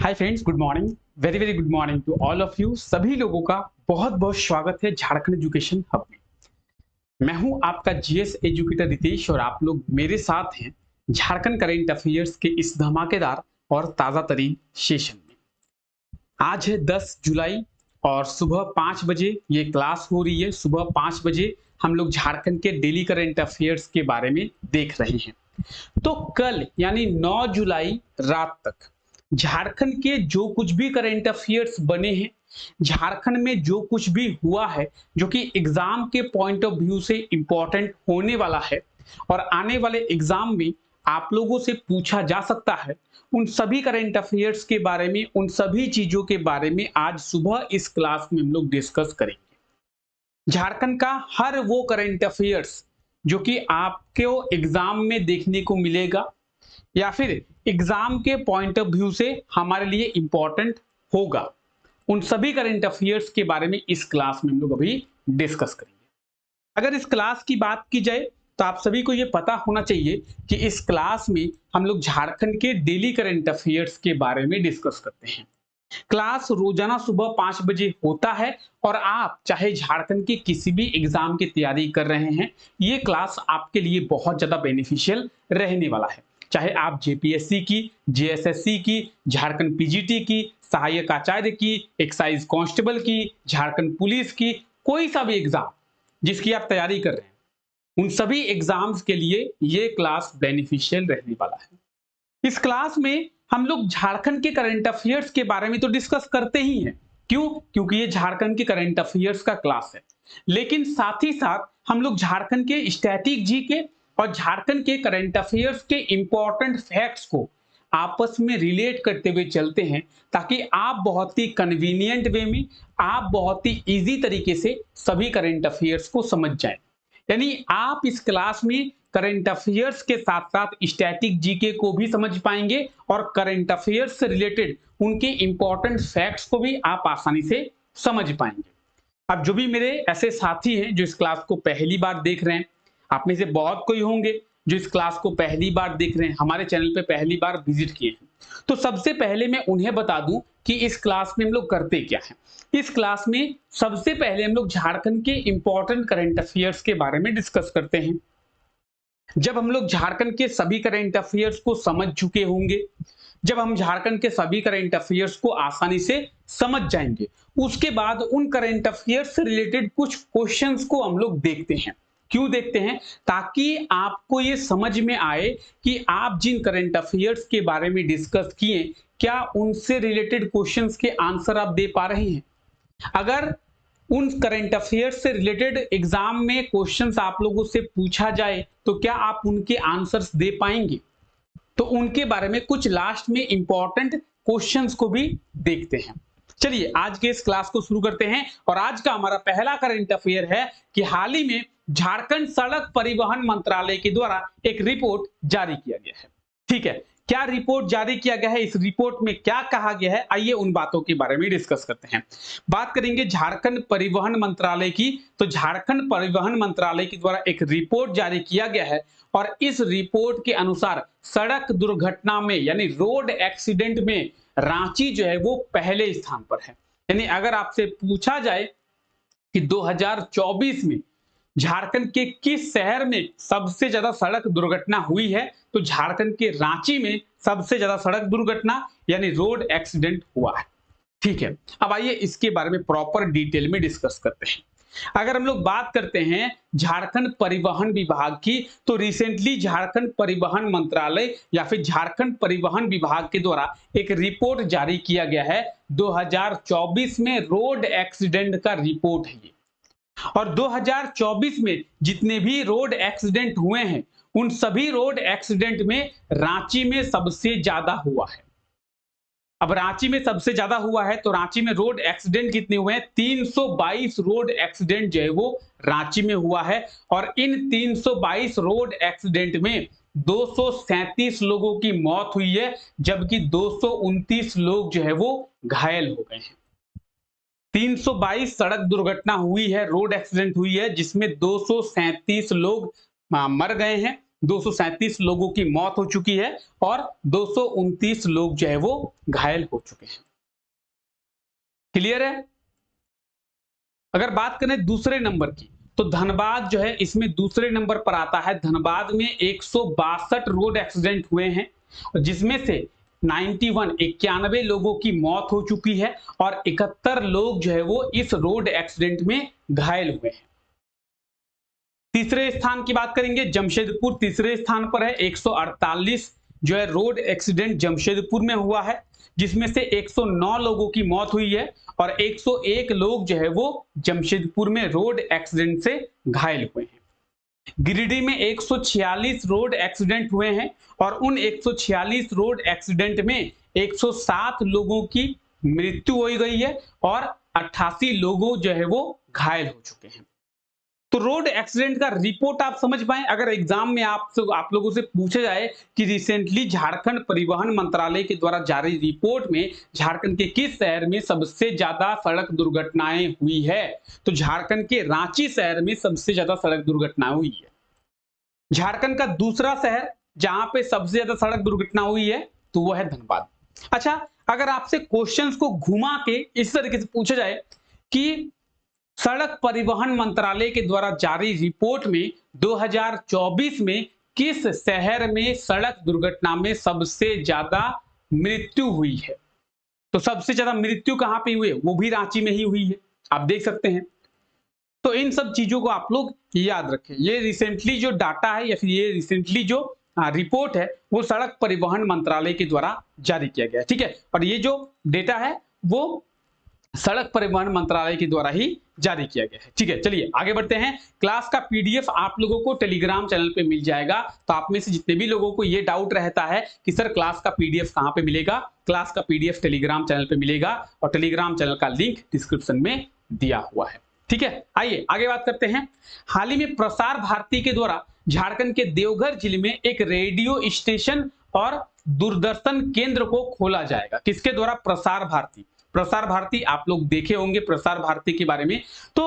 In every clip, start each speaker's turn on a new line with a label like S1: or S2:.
S1: Hi friends, good morning. Very very good morning to all of you. सभी लोगों का बहुत बहुत स्वागत है झारखंड एजुकेशन हब में। मैं हूं आपका जीएस एजुकेटर रितेश और आप लोग मेरे साथ हैं झारखंड करेंट अफेयर्स के इस धमाकेदार और ताजा तरीन सेशन में। आज है 10 जुलाई और सुबह 5 बजे ये क्लास हो रही है। सुबह 5 बजे हम लोग झारखंड के डेली करेंट अफेयर्स के बारे में देख रहे हैं। तो कल यानी 9 जुलाई रात तक झारखंड के जो कुछ भी करंट अफेयर्स बने हैं, झारखंड में जो कुछ भी हुआ है जो कि एग्जाम के पॉइंट ऑफ व्यू से इंपॉर्टेंट होने वाला है और आने वाले एग्जाम में आप लोगों से पूछा जा सकता है, उन सभी करंट अफेयर्स के बारे में, उन सभी चीजों के बारे में आज सुबह इस क्लास में हम लोग डिस्कस करेंगे। झारखंड का हर वो करंट अफेयर्स जो कि आपको एग्जाम में देखने को मिलेगा या फिर एग्जाम के पॉइंट ऑफ व्यू से हमारे लिए इंपॉर्टेंट होगा, उन सभी करंट अफेयर्स के बारे में इस क्लास में हम लोग अभी डिस्कस करेंगे। अगर इस क्लास की बात की जाए तो आप सभी को यह पता होना चाहिए कि इस क्लास में हम लोग झारखंड के डेली करंट अफेयर्स के बारे में डिस्कस करते हैं। क्लास रोजाना सुबह 5 बजे होता है और आप चाहे झारखंड के किसी भी एग्जाम की तैयारी कर रहे हैं, ये क्लास आपके लिए बहुत ज्यादा बेनिफिशियल रहने वाला है। चाहे आप जेपीएससी की, जेएसएससी की, झारखंड पीजीटी की, सहायक आचार्य की, एक्साइज कांस्टेबल की, झारखंड पुलिस की, कोई सा भी एग्जाम जिसकी आप तैयारी कर रहे हैं, उन सभी एग्जाम्स के लिए ये क्लास बेनिफिशियल रहने वाला है। इस क्लास में हम लोग झारखंड के करंट अफेयर्स के बारे में तो डिस्कस करते ही हैं। क्यों? क्योंकि ये झारखंड के करंट अफेयर्स का क्लास है, लेकिन साथ ही साथ हम लोग झारखंड के स्टैटिक जीके और झारखंड के करंट अफेयर्स के इंपॉर्टेंट फैक्ट्स को आपस में रिलेट करते हुए चलते हैं, ताकि आप बहुत ही कन्वीनियंट वे में, आप बहुत ही इजी तरीके से सभी करंट अफेयर्स को समझ जाएं। यानी आप इस क्लास में करंट अफेयर्स के साथ साथ स्टैटिक जीके को भी समझ पाएंगे और करंट अफेयर्स से रिलेटेड उनके इंपॉर्टेंट फैक्ट्स को भी आप आसानी से समझ पाएंगे। अब जो भी मेरे ऐसे साथी हैं जो इस क्लास को पहली बार देख रहे हैं, आप में से बहुत कोई होंगे जो इस क्लास को पहली बार देख रहे हैं, हमारे चैनल पे पहली बार विजिट किए हैं, तो सबसे पहले मैं उन्हें बता दूं कि इस क्लास में हम लोग करते क्या हैं। इस क्लास में सबसे पहले हम लोग झारखंड के इंपॉर्टेंट करंट अफेयर्स के बारे में डिस्कस करते हैं। जब हम लोग झारखंड के सभी करंट अफेयर्स को समझ चुके होंगे, जब हम झारखंड के सभी करंट अफेयर्स को आसानी से समझ जाएंगे, उसके बाद उन करंट अफेयर्स से रिलेटेड कुछ क्वेश्चंस को हम लोग देखते हैं। क्यों देखते हैं? ताकि आपको ये समझ में आए कि आप जिन करंट अफेयर्स के बारे में डिस्कस किए, क्या उनसे रिलेटेड क्वेश्चंस के आंसर आप दे पा रहे हैं। अगर उन करंट अफेयर्स से रिलेटेड एग्जाम में क्वेश्चंस आप लोगों से पूछा जाए तो क्या आप उनके आंसर्स दे पाएंगे, तो उनके बारे में कुछ लास्ट में इंपॉर्टेंट क्वेश्चंस को भी देखते हैं। चलिए आज के इस क्लास को शुरू करते हैं और आज का हमारा पहला करंट अफेयर है कि हाल ही में झारखंड सड़क परिवहन मंत्रालय के द्वारा एक रिपोर्ट जारी किया गया है। ठीक है, क्या रिपोर्ट जारी किया गया है, इस रिपोर्ट में क्या कहा गया है, आइए उन बातों के बारे में डिस्कस करते हैं। बात करेंगे झारखंड परिवहन मंत्रालय की, तो झारखंड परिवहन मंत्रालय के द्वारा एक रिपोर्ट जारी किया गया है और इस रिपोर्ट के अनुसार सड़क दुर्घटना में यानी रोड एक्सीडेंट में रांची जो है वो पहले स्थान पर है। यानी अगर आपसे पूछा जाए कि 2024 में झारखंड के किस शहर में सबसे ज्यादा सड़क दुर्घटना हुई है, तो झारखंड के रांची में सबसे ज्यादा सड़क दुर्घटना यानी रोड एक्सीडेंट हुआ है। ठीक है, अब आइए इसके बारे में प्रॉपर डिटेल में डिस्कस करते हैं। अगर हम लोग बात करते हैं झारखंड परिवहन विभाग की, तो रिसेंटली झारखंड परिवहन मंत्रालय या फिर झारखंड परिवहन विभाग के द्वारा एक रिपोर्ट जारी किया गया है। 2024 में रोड एक्सीडेंट का रिपोर्ट है ये, और 2024 में जितने भी रोड एक्सीडेंट हुए हैं, उन सभी रोड एक्सीडेंट में रांची में सबसे ज्यादा हुआ है। अब रांची में सबसे ज्यादा हुआ है तो रांची में रोड एक्सीडेंट कितने हुए हैं? 322 रोड एक्सीडेंट जो है वो रांची में हुआ है और इन 322 रोड एक्सीडेंट में 237 लोगों की मौत हुई है, जबकि 229 लोग जो है वो घायल हो गए हैं। 322 सड़क दुर्घटना हुई है, रोड एक्सीडेंट हुई है, जिसमें 237 लोग मर गए हैं, 237 लोगों की मौत हो चुकी है और 229 लोग जो है वो घायल हो चुके हैं। क्लियर है? अगर बात करें दूसरे नंबर की, तो धनबाद जो है इसमें दूसरे नंबर पर आता है। धनबाद में 162 रोड एक्सीडेंट हुए हैं, जिसमें से 91 लोगों की मौत हो चुकी है और 71 लोग जो है वो इस रोड एक्सीडेंट में घायल हुए हैं। तीसरे स्थान की बात करेंगे, जमशेदपुर तीसरे स्थान पर है। 148 जो है रोड एक्सीडेंट जमशेदपुर में हुआ है, जिसमें से 109 लोगों की मौत हुई है और 101 लोग जो है वो जमशेदपुर में रोड एक्सीडेंट से घायल हुए हैं। गिरिडीह में 146 रोड एक्सीडेंट हुए हैं और उन 146 रोड एक्सीडेंट में 107 लोगों की मृत्यु हो गई है और 88 लोगों जो है वो घायल हो चुके हैं। तो रोड एक्सीडेंट का रिपोर्ट आप समझ पाए, अगर एग्जाम में आप लोगों से पूछा जाए कि रिसेंटली झारखंड परिवहन मंत्रालय के द्वारा जारी रिपोर्ट में झारखंड के किस शहर में सबसे ज्यादा सड़क दुर्घटनाएं हुई है, तो झारखंड के रांची शहर में सबसे ज्यादा सड़क दुर्घटना हुई है। झारखंड का दूसरा शहर जहां पे सबसे ज्यादा सड़क दुर्घटना हुई है तो वो है धनबाद। अच्छा, अगर आपसे क्वेश्चंस को घुमा के इस तरीके से पूछा जाए कि सड़क परिवहन मंत्रालय के द्वारा जारी रिपोर्ट में 2024 में किस शहर में सड़क दुर्घटना में सबसे ज्यादा मृत्यु हुई है, तो सबसे ज्यादा मृत्यु कहां पे हुई है, वो भी रांची में ही हुई है, आप देख सकते हैं। तो इन सब चीजों को आप लोग याद रखें। ये रिसेंटली जो डाटा है या फिर ये रिसेंटली जो रिपोर्ट है वो सड़क परिवहन मंत्रालय के द्वारा जारी किया गया है, ठीक है। और ये जो डेटा है वो सड़क परिवहन मंत्रालय के द्वारा ही जारी किया गया है, ठीक है। चलिए आगे बढ़ते हैं। क्लास का पीडीएफ आप लोगों को टेलीग्राम चैनल पे मिल जाएगा। तो आप में से जितने भी लोगों को ये डाउट रहता है कि सर क्लास का पीडीएफ कहां पे मिलेगा, क्लास का पीडीएफ टेलीग्राम चैनल पे मिलेगा और टेलीग्राम चैनल का लिंक डिस्क्रिप्शन में दिया हुआ है, ठीक है। आइए आगे बात करते हैं। हाल ही में प्रसार भारती के द्वारा झारखंड के देवघर जिले में एक रेडियो स्टेशन और दूरदर्शन केंद्र को खोला जाएगा। किसके द्वारा? प्रसार भारती। प्रसार भारती आप लोग देखे होंगे प्रसार भारती के बारे में। तो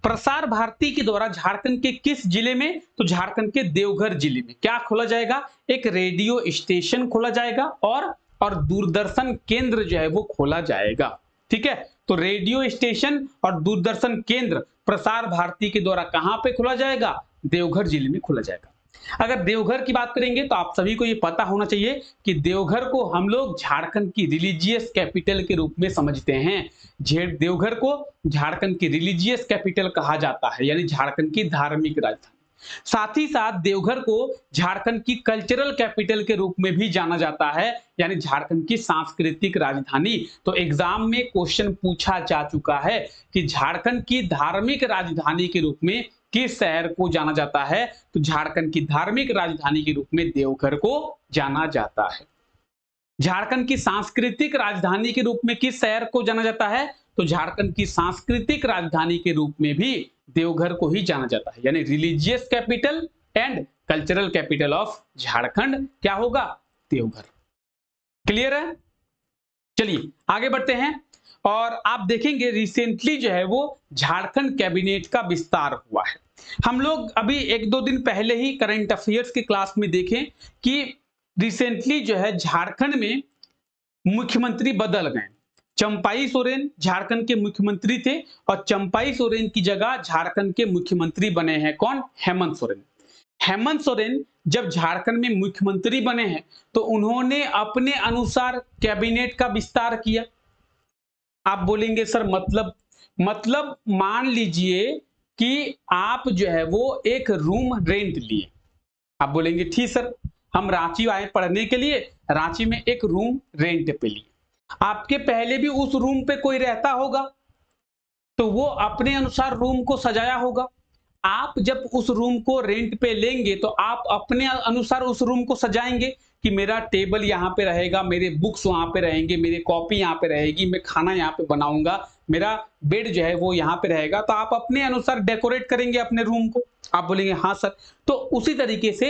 S1: प्रसार भारती के द्वारा झारखंड के किस जिले में, तो झारखंड के देवघर जिले में क्या खोला जाएगा? एक रेडियो स्टेशन खोला जाएगा और दूरदर्शन केंद्र जो है वो खोला जाएगा, ठीक है। तो रेडियो स्टेशन और दूरदर्शन केंद्र प्रसार भारती के द्वारा कहां पे खोला जाएगा? देवघर जिले में खोला जाएगा। अगर देवघर की बात करेंगे तो आप सभी को ये पता होना चाहिए कि देवघर को हम लोग झारखंड की रिलीजियस कैपिटल के रूप में समझते हैं। देवघर को झारखंड की रिलीजियस कैपिटल कहा जाता है, यानी झारखंड की धार्मिक राजधानी। साथ ही साथ देवघर को झारखंड की कल्चरल कैपिटल के रूप में भी जाना जाता है, यानी झारखंड की सांस्कृतिक राजधानी। तो एग्जाम में क्वेश्चन पूछा जा चुका है कि झारखंड की धार्मिक राजधानी के रूप में किस शहर को जाना जाता है, तो झारखंड की धार्मिक राजधानी के रूप में देवघर को जाना जाता है। झारखंड की सांस्कृतिक राजधानी के रूप में किस शहर को जाना जाता है, तो झारखंड की सांस्कृतिक राजधानी के रूप में भी देवघर को ही जाना जाता है, यानी religious capital and cultural capital of Jharkhand क्या होगा? देवघर। क्लियर है? चलिए आगे बढ़ते हैं। और आप देखेंगे रिसेंटली जो है वो झारखंड कैबिनेट का विस्तार हुआ है। हम लोग अभी एक दो दिन पहले ही करंट अफेयर्स की क्लास में देखें कि रिसेंटली जो है झारखंड में मुख्यमंत्री बदल गए। चंपाई सोरेन झारखंड के मुख्यमंत्री थे और चंपाई सोरेन की जगह झारखंड के मुख्यमंत्री बने हैं कौन? हेमंत सोरेन। हेमंत सोरेन जब झारखंड में मुख्यमंत्री बने हैं तो उन्होंने अपने अनुसार कैबिनेट का विस्तार किया। आप बोलेंगे सर मतलब मान लीजिए कि आप जो है वो एक रूम रेंट लिए। आप बोलेंगे ठीक सर, हम रांची आए पढ़ने के लिए, रांची में एक रूम रेंट पे लिए। आपके पहले भी उस रूम पे कोई रहता होगा, तो वो अपने अनुसार रूम को सजाया होगा। आप जब उस रूम को रेंट पे लेंगे तो आप अपने अनुसार उस रूम को सजाएंगे कि मेरा टेबल यहाँ पे रहेगा, मेरे बुक्स वहां पे रहेंगे, मेरी कॉपी यहाँ पे रहेगी, मैं खाना यहाँ पे बनाऊंगा, मेरा बेड जो है वो यहाँ पे रहेगा। तो आप अपने अनुसार डेकोरेट करेंगे अपने रूम को। आप बोलेंगे हाँ सर। तो उसी तरीके से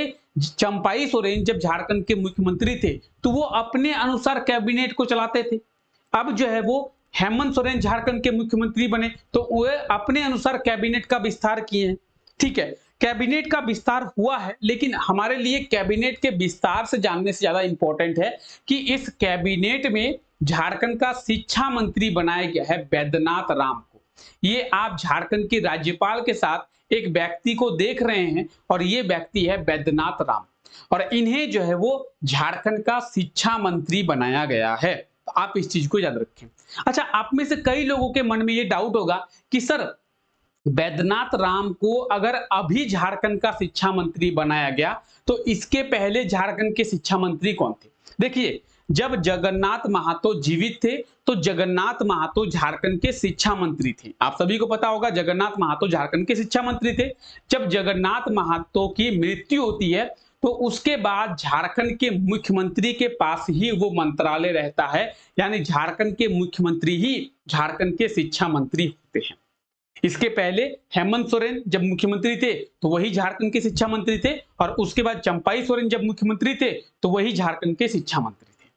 S1: चंपाई सोरेन जब झारखंड के मुख्यमंत्री थे तो वो अपने अनुसार कैबिनेट को चलाते थे। अब जो है वो हेमंत सोरेन झारखंड के मुख्यमंत्री बने तो वो अपने अनुसार कैबिनेट का विस्तार किए हैं, ठीक है। कैबिनेट का विस्तार हुआ है, लेकिन हमारे लिए कैबिनेट के विस्तार से जानने से ज्यादा इंपॉर्टेंट है कि इस कैबिनेट में झारखंड का शिक्षा मंत्री बनाया गया है बैद्यनाथ राम को। ये आप झारखंड के राज्यपाल के साथ एक व्यक्ति को देख रहे हैं और ये व्यक्ति है बैद्यनाथ राम, और इन्हें जो है वो झारखंड का शिक्षा मंत्री बनाया गया है। तो आप इस चीज को याद रखें। अच्छा, आप में से कई लोगों के मन में ये डाउट होगा कि सर बैद्यनाथ राम को अगर अभी झारखंड का शिक्षा मंत्री बनाया गया तो इसके पहले झारखंड के शिक्षा मंत्री कौन थे? देखिए, जब जगन्नाथ महातो जीवित थे तो जगन्नाथ महातो झारखंड के शिक्षा मंत्री थे। आप सभी को पता होगा जगन्नाथ महातो झारखंड के शिक्षा मंत्री थे। जब जगन्नाथ महातो की मृत्यु होती है तो उसके बाद झारखंड के मुख्यमंत्री के पास ही वो मंत्रालय रहता है, यानी झारखंड के मुख्यमंत्री ही झारखंड के शिक्षा मंत्री होते हैं। इसके पहले हेमंत सोरेन जब मुख्यमंत्री थे तो वही झारखंड के शिक्षा मंत्री थे, और उसके बाद चंपाई सोरेन जब मुख्यमंत्री थे तो वही झारखंड के शिक्षा मंत्री थे।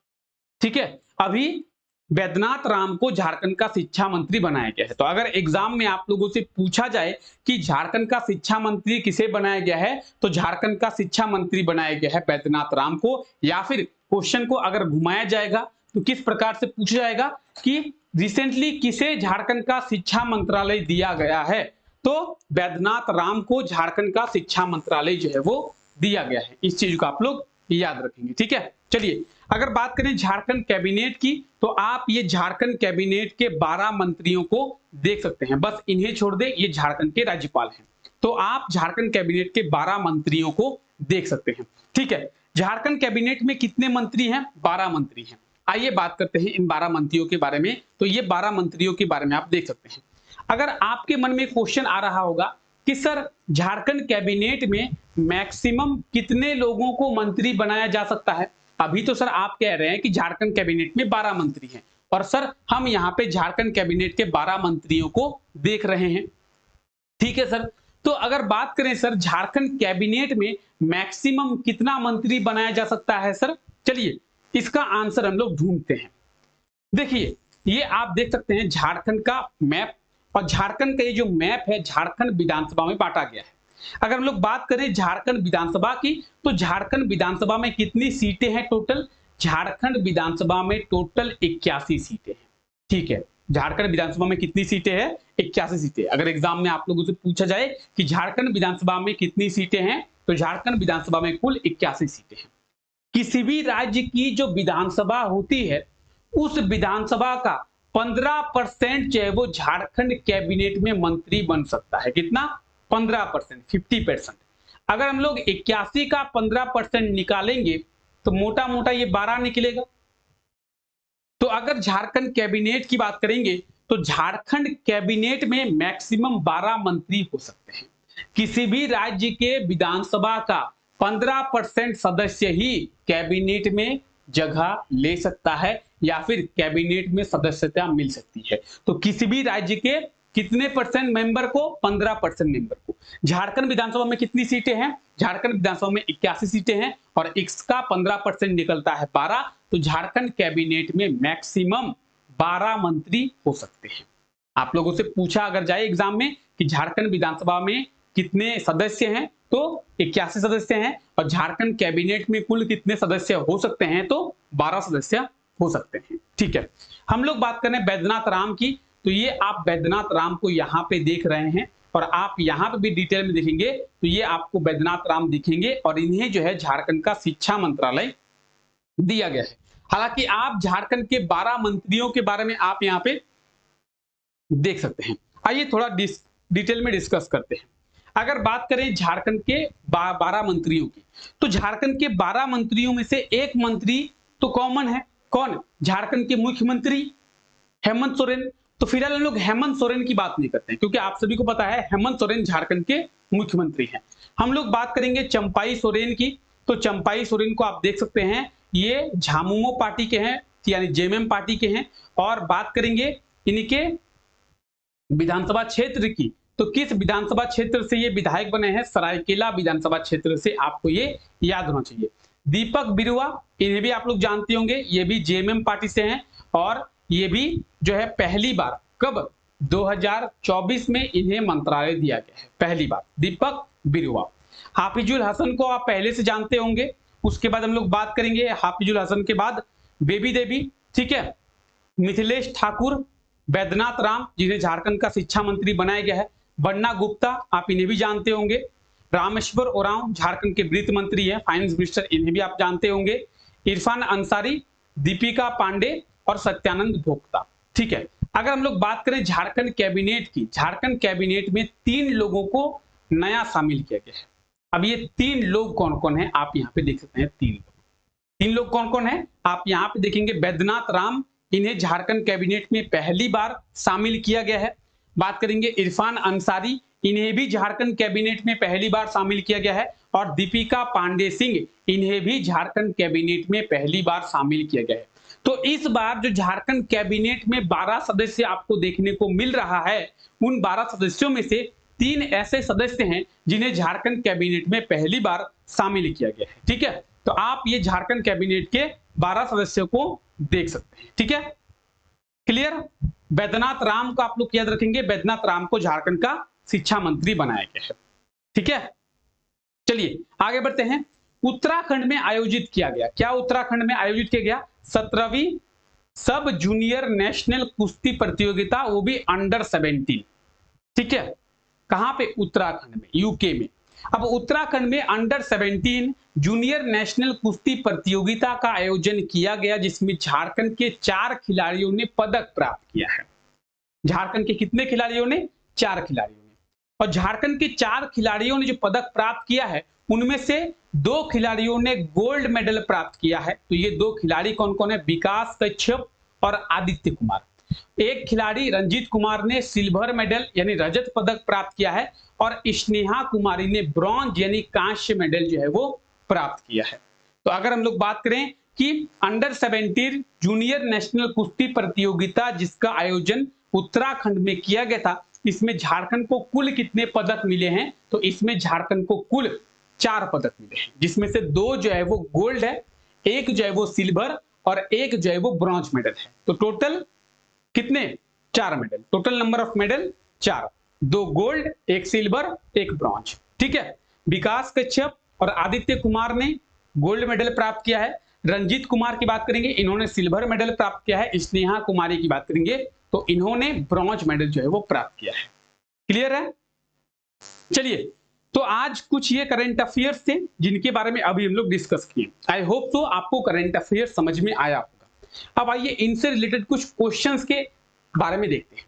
S1: ठीक है, अभी बैद्यनाथ राम को झारखंड का शिक्षा मंत्री बनाया गया है। तो अगर एग्जाम में आप लोगों से पूछा जाए कि झारखंड का शिक्षा मंत्री किसे बनाया गया है, तो झारखंड का शिक्षा मंत्री बनाया गया है बैद्यनाथ राम को। या फिर क्वेश्चन को अगर घुमाया जाएगा तो किस प्रकार से पूछा जाएगा कि रिसेंटली किसे झारखंड का शिक्षा मंत्रालय दिया गया है, तो बैद्यनाथ राम को झारखंड का शिक्षा मंत्रालय जो है वो दिया गया है। इस चीज को आप लोग याद रखेंगे। ठीक है, चलिए अगर बात करें झारखंड कैबिनेट की, तो आप ये झारखंड कैबिनेट के 12 मंत्रियों को देख सकते हैं। बस इन्हें छोड़ दे, ये झारखंड के राज्यपाल हैं। तो आप झारखंड कैबिनेट के 12 मंत्रियों को देख सकते हैं। ठीक है, झारखंड कैबिनेट में कितने मंत्री हैं? 12 मंत्री हैं। आइए बात करते हैं इन 12 मंत्रियों के बारे में। तो ये 12 मंत्रियों के बारे में आप देख सकते हैं। अगर आपके मन में क्वेश्चन आ रहा होगा कि सर झारखंड कैबिनेट में मैक्सिमम कितने लोगों को मंत्री बनाया जा सकता है? अभी तो सर आप कह रहे हैं कि झारखंड कैबिनेट में 12 मंत्री हैं, और सर हम यहाँ पे झारखंड कैबिनेट के 12 मंत्रियों को देख रहे हैं। ठीक है सर, तो अगर बात करें सर झारखंड कैबिनेट में मैक्सिमम कितना मंत्री बनाया जा सकता है सर, चलिए इसका आंसर हम लोग ढूंढते हैं। देखिए, ये आप देख सकते हैं झारखंड का मैप, और झारखंड का ये जो मैप है झारखंड विधानसभा में बांटा गया है। अगर हम लोग बात करें झारखंड विधानसभा की, तो झारखंड विधानसभा में कितनी सीटें हैं टोटल? झारखंड विधानसभा में टोटल 81 सीटें हैं। ठीक है, झारखंड विधानसभा में कितनी सीटें हैं? 81 सीटें। अगर एग्जाम में आप लोगों से पूछा जाए कि झारखंड विधानसभा में कितनी सीटें हैं, तो झारखंड विधानसभा में कुल 81 सीटें हैं। किसी भी राज्य की जो विधानसभा होती है, उस विधानसभा का 15% जो है वो झारखंड कैबिनेट में मंत्री बन सकता है। कितना? 15%, 50%। अगर हम लोग 81 का 15% निकालेंगे तो मोटा मोटा ये 12 निकलेगा। तो अगर झारखंड कैबिनेट की बात करेंगे तो झारखंड कैबिनेट में मैक्सिमम 12 मंत्री हो सकते हैं। किसी भी राज्य के विधानसभा का 15% सदस्य ही कैबिनेट में जगह ले सकता है, या फिर कैबिनेट में सदस्यता मिल सकती है। तो किसी भी राज्य के कितने परसेंट मेंबर को? 15% मेंबर को। झारखंड विधानसभा में कितनी सीटें हैं? झारखंड विधानसभा में 81 सीटें हैं, और इसका 15% निकलता है 12। तो झारखंड कैबिनेट में मैक्सिमम 12 मंत्री हो सकते हैं। आप लोगों से पूछा अगर जाए एग्जाम में कि झारखंड विधानसभा में कितने सदस्य हैं, तो 81 सदस्य हैं, और झारखंड कैबिनेट में कुल कितने सदस्य हो सकते हैं? तो 12 सदस्य हो सकते हैं। ठीक है, हम लोग बात करें बैद्यनाथ राम की, तो ये आप बैद्यनाथ राम को यहाँ पे देख रहे हैं, और आप यहाँ पे भी डिटेल में देखेंगे तो ये आपको बैद्यनाथ राम दिखेंगे, और इन्हें जो है झारखंड का शिक्षा मंत्रालय दिया गया है। हालांकि आप झारखंड के 12 मंत्रियों के बारे में आप यहाँ पे देख सकते हैं। आइए थोड़ा डिटेल में डिस्कस करते हैं। अगर बात करें झारखंड के 12 मंत्रियों की, तो झारखंड के 12 मंत्रियों में से एक मंत्री तो कॉमन है। कौन? झारखंड के मुख्यमंत्री हेमंत सोरेन। तो फिलहाल हम लोग हेमंत सोरेन की बात नहीं करते हैं, क्योंकि आप सभी को पता है हेमंत सोरेन झारखंड के मुख्यमंत्री हैं। हम लोग बात करेंगे चंपाई सोरेन की, तो चंपाई सोरेन को आप देख सकते हैं, ये झामुमो पार्टी के हैं, यानी जेएमएम पार्टी के हैं। और बात करेंगे इनके विधानसभा क्षेत्र की, तो किस विधानसभा क्षेत्र से ये विधायक बने हैं? सरायकेला विधानसभा क्षेत्र से, आपको ये याद होना चाहिए। दीपक बिरुवा, इन्हें भी आप लोग जानते होंगे, ये भी जेएमएम पार्टी से हैं, और ये भी जो है पहली बार कब? 2024 में इन्हें मंत्रालय दिया गया है, पहली बार। दीपक बिरुवा। हाफिजुल हसन को आप पहले से जानते होंगे। उसके बाद हम लोग बात करेंगे हाफिजुल हसन के बाद बेबी देवी, ठीक है, मिथिलेश ठाकुर, बैद्यनाथ राम जिन्हें झारखंड का शिक्षा मंत्री बनाया गया है, बन्ना गुप्ता आप इन्हें भी जानते होंगे, रामेश्वर ओरांव झारखंड के वित्त मंत्री हैं, फाइनेंस मिनिस्टर, इन्हें भी आप जानते होंगे, इरफान अंसारी, दीपिका पांडे और सत्यानंद भोक्ता। ठीक है, अगर हम लोग बात करें झारखंड कैबिनेट की, झारखंड कैबिनेट में 3 लोगों को नया शामिल किया गया है। अब ये 3 लोग कौन कौन है आप यहाँ पे देख सकते हैं। 3 लोग कौन कौन है आप यहाँ पे देखेंगे। बैद्यनाथ राम, इन्हें झारखंड कैबिनेट में पहली बार शामिल किया गया है। बात करेंगे इरफान अंसारी, इन्हें भी झारखंड कैबिनेट में पहली बार शामिल किया गया है। और दीपिका पांडे सिंह, इन्हें भी झारखंड कैबिनेट में पहली बार शामिल किया गया है। तो इस बार जो झारखंड कैबिनेट में 12 सदस्य आपको देखने को मिल रहा है, उन 12 सदस्यों में से 3 ऐसे सदस्य हैं जिन्हें झारखंड कैबिनेट में पहली बार शामिल किया गया है। ठीक है, तो आप ये झारखंड कैबिनेट के 12 सदस्यों को देख सकते हैं। ठीक है, क्लियर। बैद्यनाथ राम को आप लोग याद रखेंगे, बैद्यनाथ राम को झारखंड का शिक्षा मंत्री बनाया गया है। ठीक है, चलिए आगे बढ़ते हैं। उत्तराखंड में आयोजित किया गया, क्या उत्तराखंड में आयोजित किया गया? 17वीं सब जूनियर नेशनल कुश्ती प्रतियोगिता, वो भी अंडर 17। ठीक है, कहां पे? उत्तराखंड में, यूके में। अब उत्तराखंड में अंडर 17 जूनियर नेशनल कुश्ती प्रतियोगिता का आयोजन किया गया, जिसमें झारखंड के 4 खिलाड़ियों ने पदक प्राप्त किया है। झारखंड के कितने खिलाड़ियों ने? 4 खिलाड़ियों ने। और झारखंड के 4 खिलाड़ियों ने जो पदक प्राप्त किया है, उनमें से 2 खिलाड़ियों ने गोल्ड मेडल प्राप्त किया है। तो ये 2 खिलाड़ी कौन कौन है? विकास कश्यप और आदित्य कुमार। एक खिलाड़ी रंजीत कुमार ने सिल्वर मेडल यानी रजत पदक प्राप्त किया है, और स्नेहा कुमारी ने ब्रॉन्ज यानी कांस्य मेडल जो है वो प्राप्त किया है। तो अगर हम लोग बात करें कि अंडर 17 जूनियर नेशनल कुश्ती प्रतियोगिता जिसका आयोजन उत्तराखंड में किया गया था, इसमें झारखंड को कुल कितने पदक मिले हैं? तो इसमें झारखंड को कुल 4 पदक मिले हैं, जिसमें से 2 जो है वो गोल्ड है, 1 जो है वो सिल्वर और 1 जो है वो ब्रॉन्ज मेडल है। तो टोटल कितने? 4 medal. Total number of medal 4, 2 gold, 1 silver, 1 bronze. ठीक है, विकास कश्यप और आदित्य कुमार ने गोल्ड मेडल प्राप्त किया है। रंजीत कुमार की बात करेंगे, इन्होंने सिल्वर मेडल प्राप्त किया है। स्नेहा कुमारी की बात करेंगे तो इन्होंने ब्रॉन्ज मेडल जो है वो प्राप्त किया है। क्लियर है? चलिए, तो आज कुछ ये करंट अफेयर्स थे जिनके बारे में अभी हम लोग डिस्कस किए। आई होप तो आपको करंट अफेयर्स समझ में आया होगा। अब आइए इनसे रिलेटेड कुछ क्वेश्चंस के बारे में देखते हैं।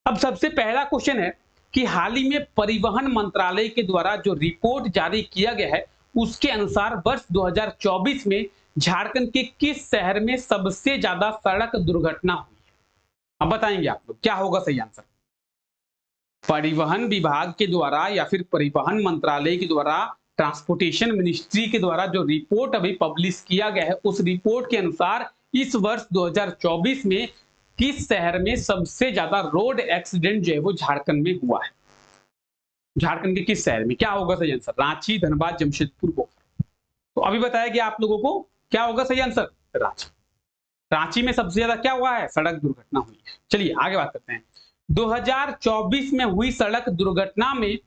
S1: अब सबसे पहला क्वेश्चन है कि हाल ही में परिवहन मंत्रालय के द्वारा जो रिपोर्ट जारी किया गया है, उसके अनुसार वर्ष 2024 में झारखंड के किस शहर में सबसे ज्यादा सड़क दुर्घटना हुई है? अब बताएंगे आप लोग क्या होगा सही आंसर। परिवहन विभाग के द्वारा या फिर परिवहन मंत्रालय के द्वारा, ट्रांसपोर्टेशन मिनिस्ट्री के द्वारा जो रिपोर्ट अभी पब्लिश किया गया है, उस रिपोर्ट के अनुसार इस वर्ष 2024 में किस शहर में सबसे ज्यादा रोड एक्सीडेंट जो है वो झारखंड में हुआ है? झारखंड के किस शहर में? क्या होगा सही आंसर? रांची, धनबाद, जमशेदपुर, बोकारो। तो अभी बताया गया आप लोगों को क्या होगा सही आंसर? रांची। रांची में सबसे ज्यादा क्या हुआ है? सड़क दुर्घटना हुई है। चलिए आगे बात करते हैं। 2024 में हुई सड़क दुर्घटना में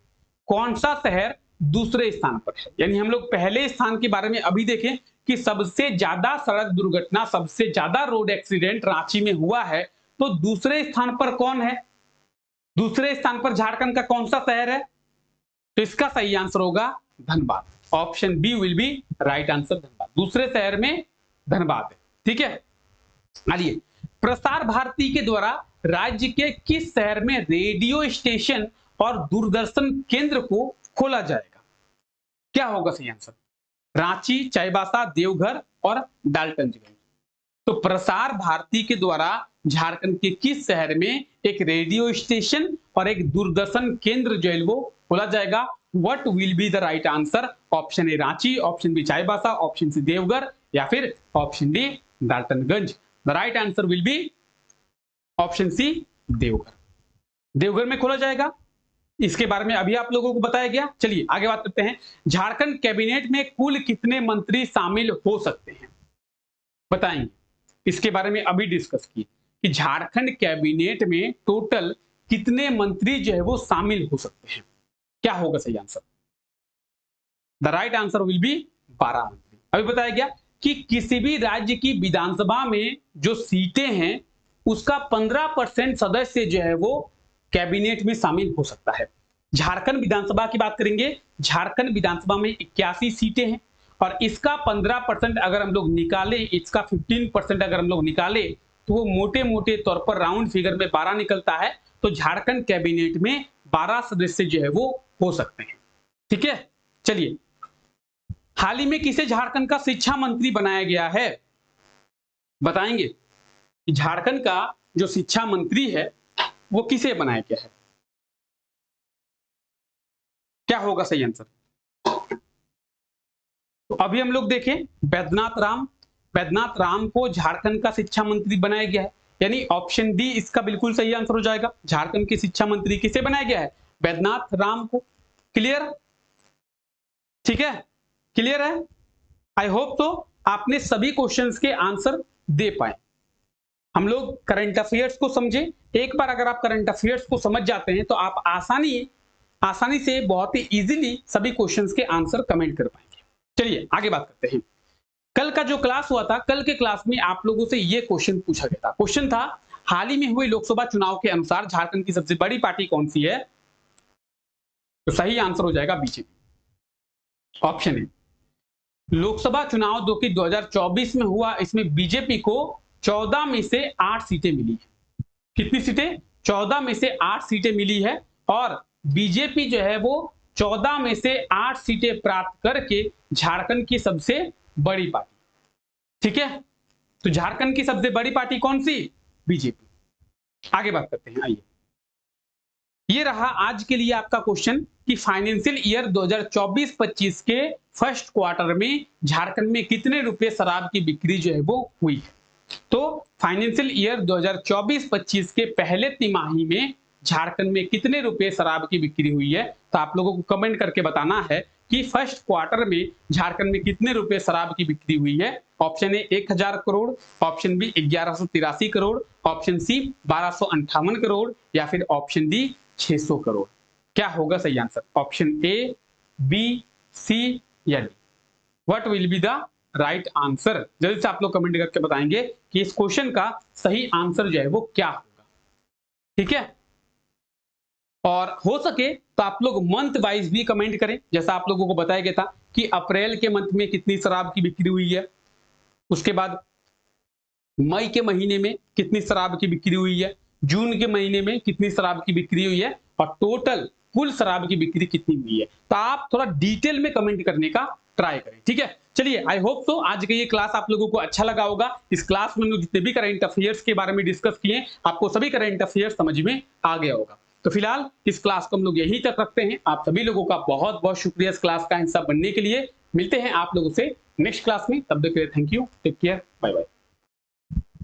S1: कौन सा शहर दूसरे स्थान पर है? यानी हम लोग पहले स्थान के बारे में अभी देखें कि सबसे ज्यादा सड़क दुर्घटना, सबसे ज्यादा रोड एक्सीडेंट रांची में हुआ है, तो दूसरे स्थान पर कौन है? दूसरे स्थान पर झारखंड का कौन सा शहर है? तो इसका सही आंसर होगा Dhanbad. Option B will be right answer, Dhanbad. दूसरे शहर में धनबाद है। ठीक है, आइए, प्रसार भारती के द्वारा राज्य के किस शहर में रेडियो स्टेशन और दूरदर्शन केंद्र को खोला जाएगा? क्या होगा सही आंसर? रांची, चाईबासा, देवघर और डाल्टनगंज। तो प्रसार भारती के द्वारा झारखंड के किस शहर में एक रेडियो स्टेशन और एक दूरदर्शन केंद्र जो है वो खोला जाएगा? What will be the right answer? Option A Ranchi, option B Chaibasa, option C Deoghar या फिर option D Daltonganj. The right answer will be option C Deoghar. Deoghar में खोला जाएगा, इसके बारे में अभी आप लोगों को बताया गया। चलिए आगे बात करते हैं। झारखंड कैबिनेट में कुल कितने मंत्री शामिल हो सकते हैं? बताएंगे, इसके बारे में अभी डिस्कस किए कि झारखंड कैबिनेट में टोटल कितने मंत्री जो है वो शामिल हो सकते हैं। क्या होगा सही answer? The right answer will B 12 मंत्री। अभी बताया गया कि किसी भी राज्य की विधानसभा में जो सीटें हैं उसका 15% सदस्य जो है वो कैबिनेट में शामिल हो सकता है। झारखंड विधानसभा की बात करेंगे, झारखंड विधानसभा में 81 सीटें हैं और इसका 15% अगर हम लोग निकाले, इसका 15% अगर हम लोग निकाले तो वो मोटे मोटे तौर पर राउंड फिगर में 12 निकलता है। तो झारखंड कैबिनेट में 12 सदस्य जो है वो हो सकते हैं। ठीक है, चलिए, हाल ही में किसे झारखंड का शिक्षा मंत्री बनाया गया है, बताएंगे कि झारखंड का जो शिक्षा मंत्री है वो किसे बनाया गया है, क्या होगा सही आंसर। तो अभी हम लोग देखें, बैद्यनाथ राम को झारखंड का शिक्षा मंत्री बनाया गया है, यानी ऑप्शन डी इसका बिल्कुल सही आंसर हो जाएगा। झारखंड के शिक्षा मंत्री किसे बनाया गया है, बैद्यनाथ राम को। क्लियर, ठीक है, क्लियर है। आई होप तो आपने सभी क्वेश्चंस के आंसर दे पाए। हम लोग करंट अफेयर्स को समझे, एक बार अगर आप करंट अफेयर्स को समझ जाते हैं तो आप आसानी से बहुत ही इजीली सभी क्वेश्चंस के आंसर कमेंट कर पाएंगे। चलिए आगे बात करते हैं। कल का जो क्लास हुआ था, कल के क्लास में आप लोगों से ये क्वेश्चन पूछा गया था। क्वेश्चन था, हाल ही में हुए लोकसभा चुनाव के अनुसार झारखंड की सबसे बड़ी पार्टी कौन सी है। तो सही आंसर हो जाएगा बीजेपी। ऑप्शन है, लोकसभा चुनाव जो कि 2024 में हुआ, इसमें बीजेपी को 14 में से 8 सीटें मिली है। कितनी सीटें, 14 में से 8 सीटें मिली है और बीजेपी जो है वो 14 में से 8 सीटें प्राप्त करके झारखंड की सबसे बड़ी पार्टी। ठीक है, तो झारखंड की सबसे बड़ी पार्टी कौन सी, बीजेपी। आगे बात करते हैं, आइए। ये रहा आज के लिए आपका क्वेश्चन कि फाइनेंशियल ईयर 2024-25 के फर्स्ट क्वार्टर में झारखंड में कितने रुपए शराब की बिक्री जो है वो हुई है। तो फाइनेंशियल ईयर 2024-25 के पहले तिमाही में झारखंड में कितने रुपए शराब की बिक्री हुई है। तो आप लोगों को कमेंट करके बताना है कि फर्स्ट क्वार्टर में झारखंड में कितने रुपए शराब की बिक्री हुई है। Option A 1000 crore, option B 1183 crore, option C 1258 crore या फिर ऑप्शन डी 600 करोड़। क्या होगा सही answer, option A, B, C या D. What will be the right answer. जल्दी से आप लोग कमेंट करके बताएंगे कि इस क्वेश्चन का सही आंसर जो है वो क्या होगा। ठीक है, और हो सके तो आप लोग मंथ वाइज भी कमेंट करें। जैसा आप लोगों को बताया गया था कि अप्रैल के मंथ में कितनी शराब की बिक्री हुई है, उसके बाद मई के महीने में कितनी शराब की बिक्री हुई है, जून के महीने में कितनी शराब की बिक्री हुई है और टोटल कुल शराब की बिक्री कितनी हुई है। तो आप थोड़ा डिटेल में कमेंट करने का ट्राई करें। ठीक है, चलिए, आई होप तो आज का ये क्लास आप लोगों को अच्छा लगा होगा। इस क्लास में हम लोग जितने भी करंट अफेयर्स के बारे में डिस्कस किए, आपको सभी करंट अफेयर्स समझ में आ गया होगा। तो फिलहाल इस क्लास को हम लोग यहीं तक रखते हैं। आप सभी लोगों का बहुत बहुत शुक्रिया इस क्लास का हिस्सा बनने के लिए। मिलते हैं आप लोगों से नेक्स्ट क्लास में, तब तक के लिए thank you, take care, bye bye.